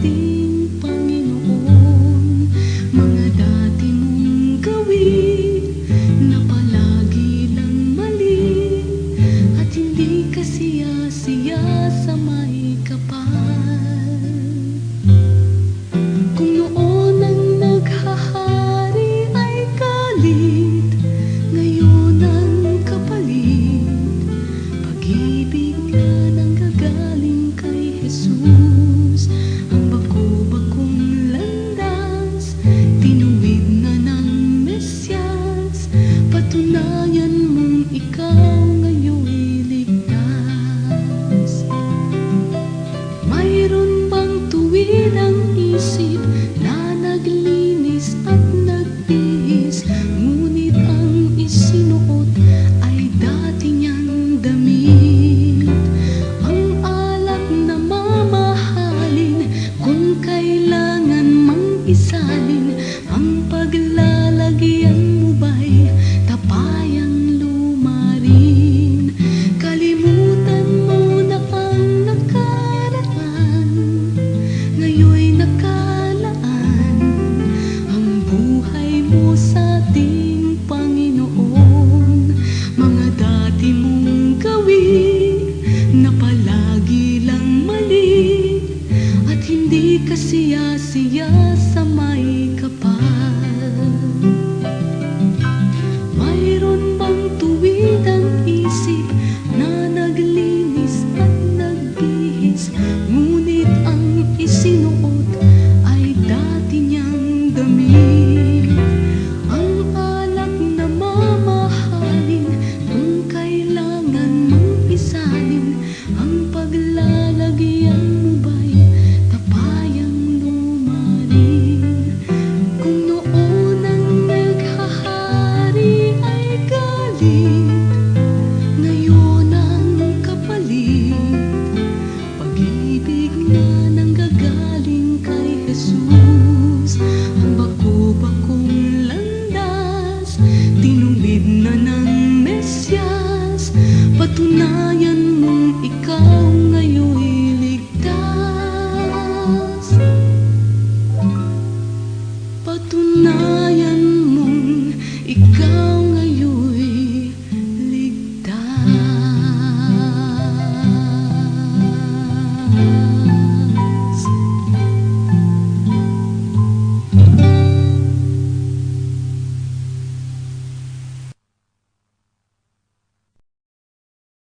ating Panginoon. Mga dati mong gawin na palagi lang mali, at hindi ka siya sa may kapal. Kung noon ang naghahari ay galit, ngayon ang kapalit, pag-ibig na nanggagaling kay Jesus. Ang bako-bakong landas, tinuwid na ng Mesyas, patunayan mong ikaw ngayon'y ligtas. Mayroon bang tuwid ang isip na naglinis at nagbihis, ngunit ang isinuot ay dati niyang damit? Ang alak na mamahalin, kung kailangan mang isalin, ang paglalagyan mo ba'y tapayang lumarin? Kalimutan mo na ang nakaraan, ngayon'y nakalaan ang buhay mo sa ating Panginoon. Mga dati mong gawin na palagi lang mali, at hindi ka siya sa may kapal. Mayroon bang tuwid ang isip na naglinis at nagbihis, ngunit ang isinuot ay dati niyang damit? Ang alak na mamahalin, kung kailangan mang isalin, ang paglalagyan mo ba'y tapayang lumarin? Kung noon ang naghahari ay galit, ngayon ang kapalit, pag-ibig na nanggagaling kay Jesus.